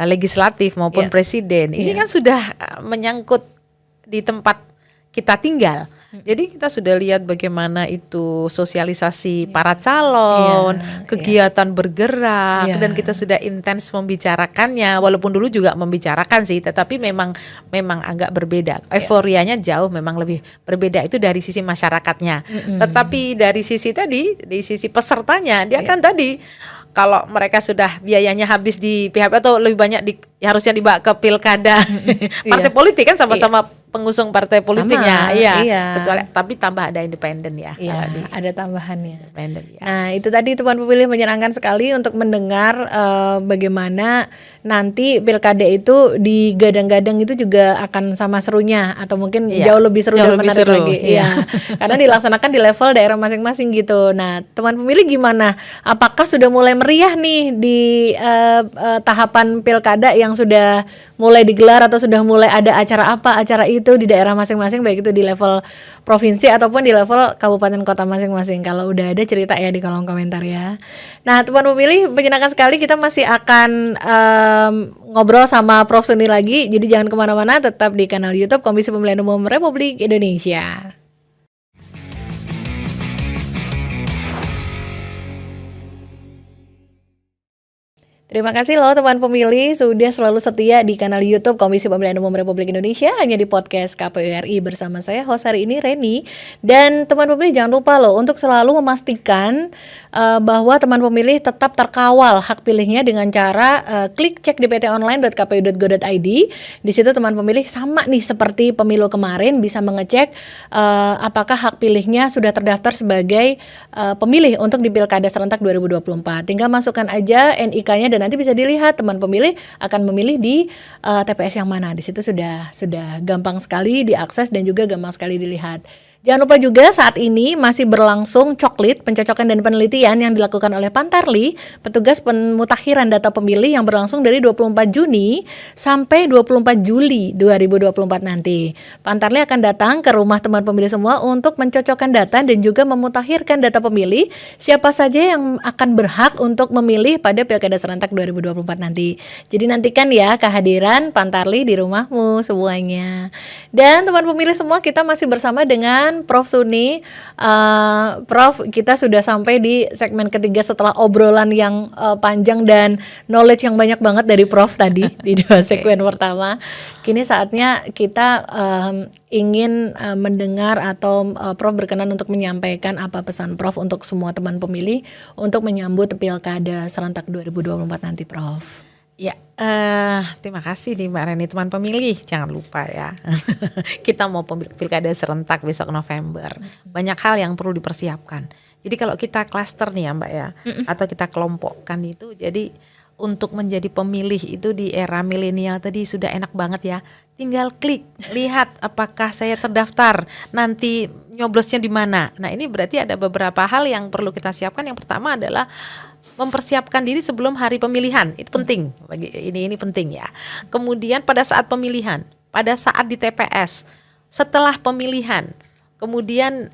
legislatif maupun presiden. Ini kan sudah menyangkut di tempat kita tinggal. Jadi kita sudah lihat bagaimana itu sosialisasi para calon, kegiatan bergerak, dan kita sudah intens membicarakannya. Walaupun dulu juga membicarakan sih, tetapi memang agak berbeda. Euforianya jauh memang lebih berbeda itu dari sisi masyarakatnya. Tetapi dari sisi pesertanya, dia kan tadi kalau mereka sudah biayanya habis di PHP atau lebih banyak harusnya dibawa ke pilkada partai politik kan sama-sama pengusung partai politiknya, kecuali tapi tambah ada independen ya. Ada tambahannya. Independen ya. Nah itu tadi teman pemilih menyenangkan sekali untuk mendengar bagaimana nanti pilkada itu digadang-gadang itu juga akan sama serunya atau mungkin jauh lebih seru dan menarik lagi. Iya, karena dilaksanakan di level daerah masing-masing gitu. Nah teman pemilih gimana? Apakah sudah mulai meriah nih di tahapan pilkada yang sudah mulai digelar atau sudah mulai ada acara itu di daerah masing-masing, baik itu di level provinsi ataupun di level kabupaten kota masing-masing? Kalau udah ada cerita ya di kolom komentar ya. Nah teman pemilih, menyenangkan sekali, kita masih akan ngobrol sama Prof Suni lagi, jadi jangan kemana-mana, tetap di kanal YouTube Komisi Pemilihan Umum Republik Indonesia. Terima kasih loh teman pemilih sudah selalu setia di kanal YouTube Komisi Pemilihan Umum Republik Indonesia, hanya di podcast KPU RI bersama saya host hari ini Reni. Dan teman pemilih jangan lupa loh untuk selalu memastikan bahwa teman pemilih tetap terkawal hak pilihnya dengan cara klik cek dptonline.kpu.go.id. Di situ teman pemilih sama nih seperti pemilu kemarin bisa mengecek apakah hak pilihnya sudah terdaftar sebagai pemilih untuk di Pilkada serentak 2024. Tinggal masukkan aja NIK-nya dan nanti bisa dilihat teman pemilih akan memilih di TPS yang mana. Di situ sudah gampang sekali diakses dan juga gampang sekali dilihat. Jangan lupa juga saat ini masih berlangsung coklit pencocokan dan penelitian yang dilakukan oleh Pantarli, petugas pemutakhiran data pemilih yang berlangsung dari 24 Juni sampai 24 Juli 2024 nanti. Pantarli akan datang ke rumah teman pemilih semua untuk mencocokkan data dan juga memutakhirkan data pemilih siapa saja yang akan berhak untuk memilih pada Pilkada serentak 2024 nanti. Jadi nantikan ya kehadiran Pantarli di rumahmu semuanya. Dan teman pemilih semua, kita masih bersama dengan Prof Suni. Prof, kita sudah sampai di segmen ketiga setelah obrolan yang panjang dan knowledge yang banyak banget dari Prof tadi di dua segmen pertama. Kini saatnya kita ingin mendengar atau Prof berkenan untuk menyampaikan apa pesan Prof untuk semua teman pemilih untuk menyambut Pilkada serentak 2024 nanti, Prof. Ya, terima kasih nih Mbak Reni. Teman pemilih jangan lupa ya, kita mau pilkada serentak besok November. Banyak hal yang perlu dipersiapkan. Jadi kalau kita klaster nih ya Mbak ya, atau kita kelompokkan itu, jadi untuk menjadi pemilih itu di era milenial tadi sudah enak banget ya. Tinggal klik, lihat apakah saya terdaftar, nanti nyoblosnya di mana. Nah ini berarti ada beberapa hal yang perlu kita siapkan. Yang pertama adalah mempersiapkan diri sebelum hari pemilihan. Itu penting. Ini penting ya. Kemudian pada saat pemilihan, pada saat di TPS, setelah pemilihan, kemudian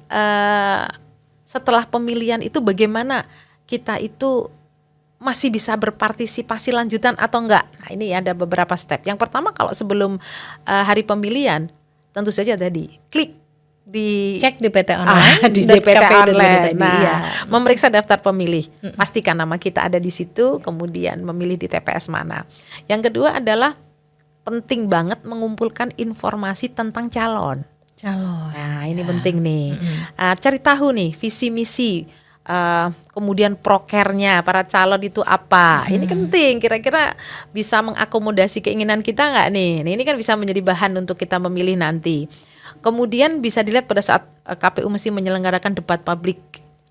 setelah pemilihan itu bagaimana kita itu masih bisa berpartisipasi lanjutan atau enggak. Nah, ini ada beberapa step. Yang pertama, kalau sebelum hari pemilihan, tentu saja tadi klik di cek DPT online, di DPT online. Nah, memeriksa daftar pemilih, pastikan nama kita ada di situ, kemudian memilih di TPS mana. Yang kedua adalah penting banget mengumpulkan informasi tentang calon. Nah, ini penting nih. Cari tahu nih visi misi, kemudian prokernya para calon itu apa. Ini penting. Kira-kira bisa mengakomodasi keinginan kita nggak nih? Nah, ini kan bisa menjadi bahan untuk kita memilih nanti. Kemudian bisa dilihat pada saat KPU mesti menyelenggarakan debat publik.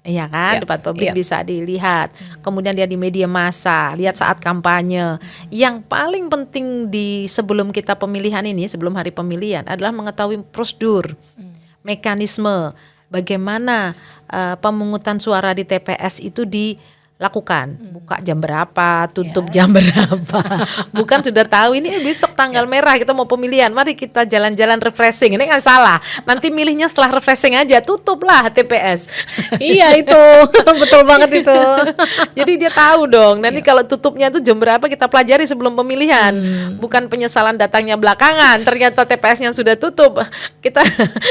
Iya kan, debat publik bisa dilihat. Kemudian dia di media massa, lihat saat kampanye. Yang paling penting di sebelum kita pemilihan ini, sebelum hari pemilihan adalah mengetahui prosedur, mekanisme bagaimana pemungutan suara di TPS itu dilakukan. Buka jam berapa, tutup jam berapa. Bukan sudah tahu ini besok tanggal merah kita mau pemilihan, mari kita jalan-jalan refreshing. Ini kan salah. Nanti milihnya setelah refreshing aja, tutuplah TPS. Iya itu, betul banget itu. Jadi dia tahu dong. Nanti kalau tutupnya itu jam berapa kita pelajari sebelum pemilihan. Bukan penyesalan datangnya belakangan. Ternyata TPS-nya sudah tutup. Kita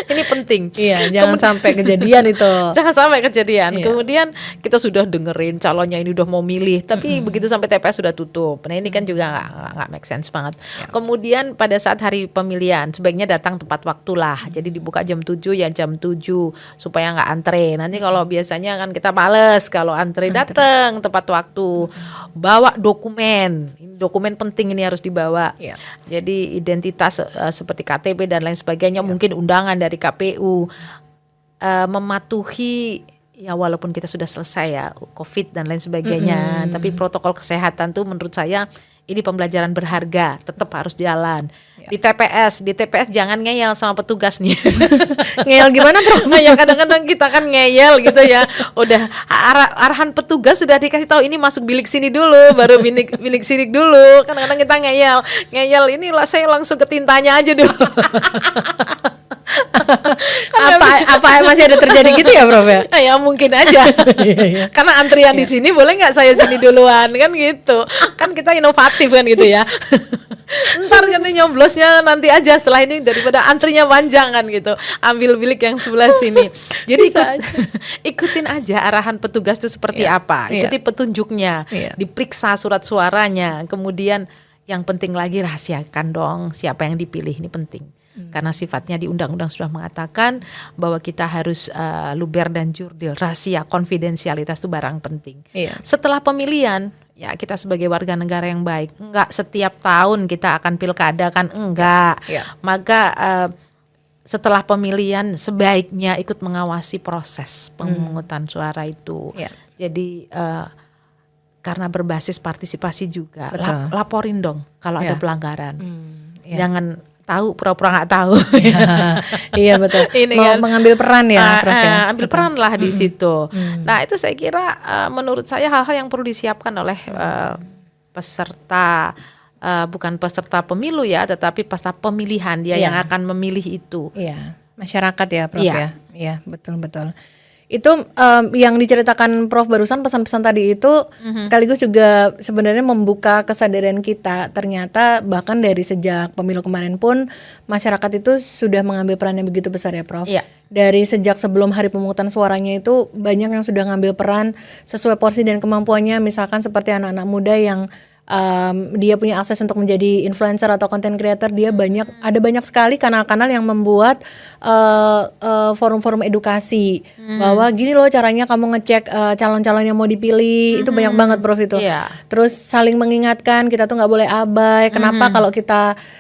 ini penting. Iya, jangan sampai kejadian itu. Jangan sampai kejadian. Kemudian kita sudah dengerin calonnya ini udah mau milih, tapi begitu sampai TPS sudah tutup. Nah ini kan juga nggak make sense banget. Kemudian pada saat hari pemilihan sebaiknya datang tepat waktu lah. Jadi dibuka jam 7 ya jam 7 supaya nggak antre. Nanti kalau biasanya kan kita males kalau antre, datang tepat waktu. Bawa dokumen. Dokumen penting ini harus dibawa. Jadi identitas seperti KTP dan lain sebagainya, mungkin undangan dari KPU. Mematuhi ya walaupun kita sudah selesai ya COVID dan lain sebagainya, tapi protokol kesehatan tuh menurut saya ini pembelajaran berharga, tetap harus jalan. Di TPS jangan ngeyel sama petugas nih. Ngeyel gimana Prof? Ya kadang-kadang kita kan ngeyel gitu ya. Udah arahan petugas sudah dikasih tahu ini masuk bilik sini dulu, baru bilik sini dulu. Kadang-kadang kita ngeyel ini lah saya langsung ke tintanya aja dulu. apa masih ada terjadi gitu ya Prof ya? Ya mungkin aja. Karena antrian di sini boleh nggak saya sini duluan kan gitu. Kan kita inovatif kan gitu ya. Ntar katanya nyoblosnya nanti aja setelah ini daripada antrinya panjang kan gitu. Ambil bilik yang sebelah sini. Jadi ikutin aja arahan petugas itu seperti apa. Ikuti petunjuknya. Diperiksa surat suaranya. Kemudian yang penting lagi rahasiakan dong siapa yang dipilih, ini penting. Karena sifatnya di undang-undang sudah mengatakan bahwa kita harus luber dan jurdil, rahasia, konfidensialitas itu barang penting. Setelah pemilihan, ya kita sebagai warga negara yang baik, enggak setiap tahun kita akan pilkada kan, enggak. Maka setelah pemilihan sebaiknya ikut mengawasi proses pemungutan suara itu. Jadi karena berbasis partisipasi juga, laporin dong kalau ada pelanggaran. Jangan tahu pura-pura nggak tahu. Iya betul. Ini kan mengambil peran ya, Prof ya. Ambil peran lah di situ. Nah itu saya kira menurut saya hal-hal yang perlu disiapkan oleh peserta, bukan peserta pemilu ya, tetapi peserta pemilihan dia yang akan memilih itu. Iya, masyarakat ya Prof ya. Iya betul. Itu yang diceritakan Prof barusan, pesan-pesan tadi itu sekaligus juga sebenarnya membuka kesadaran kita. Ternyata bahkan dari sejak pemilu kemarin pun masyarakat itu sudah mengambil peran yang begitu besar ya Prof. Dari sejak sebelum hari pemungutan suaranya itu banyak yang sudah ngambil peran sesuai porsi dan kemampuannya. Misalkan seperti anak-anak muda yang dia punya akses untuk menjadi influencer atau content creator, dia ada banyak sekali kanal-kanal yang membuat forum-forum edukasi bahwa gini loh caranya kamu ngecek calon-calon yang mau dipilih. Itu banyak banget Prof itu. Terus saling mengingatkan kita tuh nggak boleh abai. Kenapa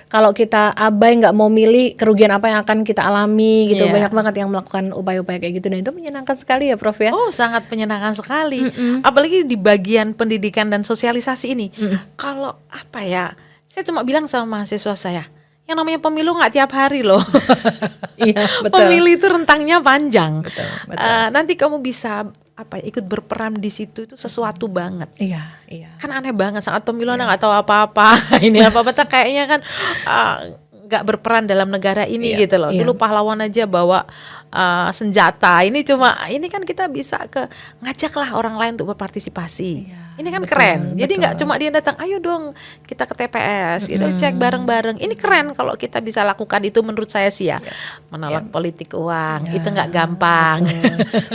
kalau kita abai nggak mau milih, kerugian apa yang akan kita alami gitu. Banyak banget yang melakukan upaya-upaya kayak gitu, dan itu menyenangkan sekali ya Prof ya. Oh sangat menyenangkan sekali. Apalagi di bagian pendidikan dan sosialisasi ini. Kalau apa ya, saya cuma bilang sama mahasiswa saya, yang namanya pemilu nggak tiap hari loh. Betul. Pemilu itu rentangnya panjang. Betul. Nanti kamu bisa ikut berperan di situ, itu sesuatu banget. Iya. Kan aneh banget saat pemilu anak nggak tahu apa-apa. Ini apa-apa kayaknya kan nggak berperan dalam negara ini gitu loh. Dulu pahlawan aja bawa senjata. Ini kan kita bisa ngajaklah orang lain untuk berpartisipasi. Ini kan betul, keren. Jadi betul. nggak cuma dia datang, ayo dong kita ke TPS, gitu, cek bareng-bareng. Ini keren kalau kita bisa lakukan itu menurut saya sih ya. Menolak politik uang itu nggak gampang.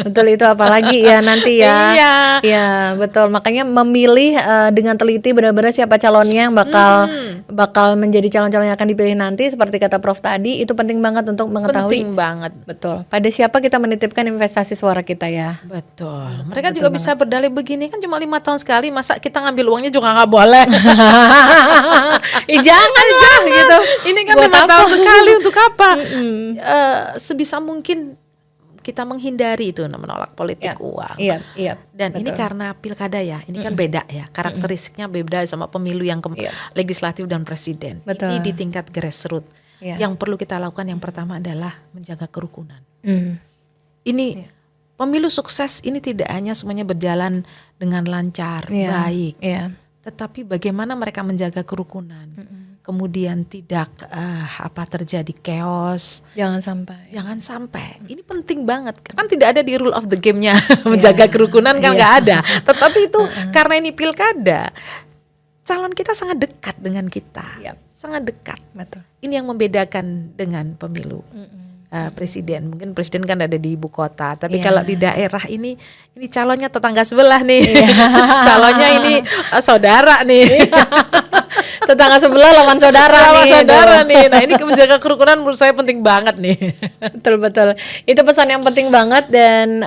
Betul itu apalagi ya nanti ya. Iya. Ya betul. Makanya memilih dengan teliti benar-benar siapa calonnya yang bakal menjadi calon-calon yang akan dipilih nanti. Seperti kata Prof tadi, itu penting banget untuk mengetahui. Penting banget. Betul. Pada siapa kita menitipkan investasi suara kita ya. Betul. Mereka juga bisa berdalih begini, kan cuma 5 tahun sekali, masa kita ngambil uangnya juga nggak boleh. Janganlah gitu. Ini kan Buat 5 apa? tahun sekali, untuk apa? Sebisa mungkin kita menghindari itu, menolak politik uang. Iya. Dan ini karena pilkada ya, ini kan beda ya, karakteristiknya beda sama pemilu yang legislatif dan presiden. Betul. Ini di tingkat grassroots. Yang perlu kita lakukan yang pertama adalah menjaga kerukunan. Ini pemilu sukses ini tidak hanya semuanya berjalan dengan lancar, baik, tetapi bagaimana mereka menjaga kerukunan. Kemudian tidak terjadi chaos. Jangan sampai. Ini penting banget. Kan tidak ada di rule of the game-nya menjaga kerukunan, kan nggak ada. Tetapi itu karena ini pilkada, calon kita sangat dekat dengan kita, sangat dekat. Betul. Ini yang membedakan dengan pemilu. Presiden, mungkin presiden kan ada di ibu kota, tapi kalau di daerah ini calonnya tetangga sebelah nih, calonnya ini saudara nih, tetangga sebelah lawan saudara nih. Nah ini menjaga kerukunan menurut saya penting banget nih. Betul. Itu pesan yang penting banget dan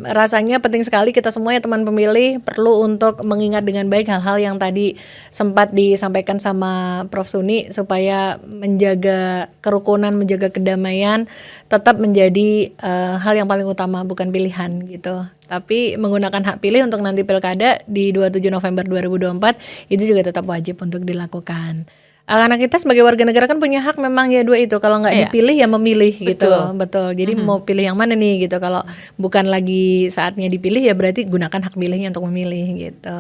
rasanya penting sekali kita semua ya teman pemilih perlu untuk mengingat dengan baik hal-hal yang tadi sempat disampaikan sama Prof Suni supaya menjaga kerukunan, menjaga kedamaian tetap menjadi hal yang paling utama, bukan pilihan gitu. Tapi menggunakan hak pilih untuk nanti pilkada di 27 November 2024 itu juga tetap wajib untuk dilakukan. Karena kita sebagai warga negara kan punya hak memang ya dua itu. Kalau nggak dipilih ya memilih gitu. Betul. Jadi mau pilih yang mana nih gitu. Kalau bukan lagi saatnya dipilih ya berarti gunakan hak pilihnya untuk memilih gitu.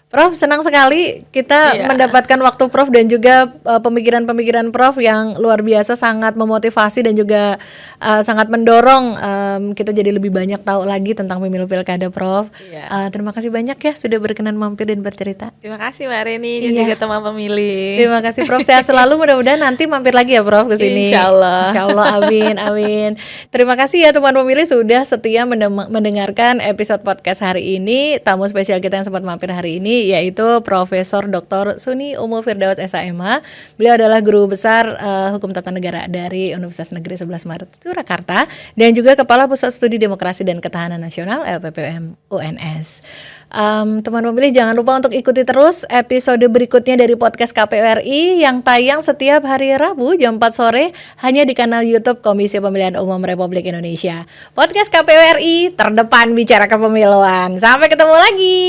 Prof, senang sekali kita mendapatkan waktu Prof dan juga pemikiran-pemikiran Prof yang luar biasa, sangat memotivasi dan juga sangat mendorong kita jadi lebih banyak tahu lagi tentang pemilu pilkada, Prof. Terima kasih banyak ya sudah berkenan mampir dan bercerita. Terima kasih Mbak Reni dan juga teman pemilih. Terima kasih Prof, sehat selalu, mudah-mudahan nanti mampir lagi ya Prof ke sini. Insyaallah. Insyaallah, amin. Terima kasih ya teman pemilih sudah setia mendengarkan episode podcast hari ini. Tamu spesial kita yang sempat mampir hari ini yaitu Profesor Dr. Suni Umu Firdaus SHMH. Beliau adalah guru besar hukum tata negara dari Universitas Negeri 11 Maret Surakarta dan juga Kepala Pusat Studi Demokrasi dan Ketahanan Nasional LPPM UNS. Teman pemilih jangan lupa untuk ikuti terus episode berikutnya dari podcast KPU RI yang tayang setiap hari Rabu jam 4 sore hanya di kanal YouTube Komisi Pemilihan Umum Republik Indonesia. Podcast KPU RI terdepan bicara kepemiluan. Sampai ketemu lagi.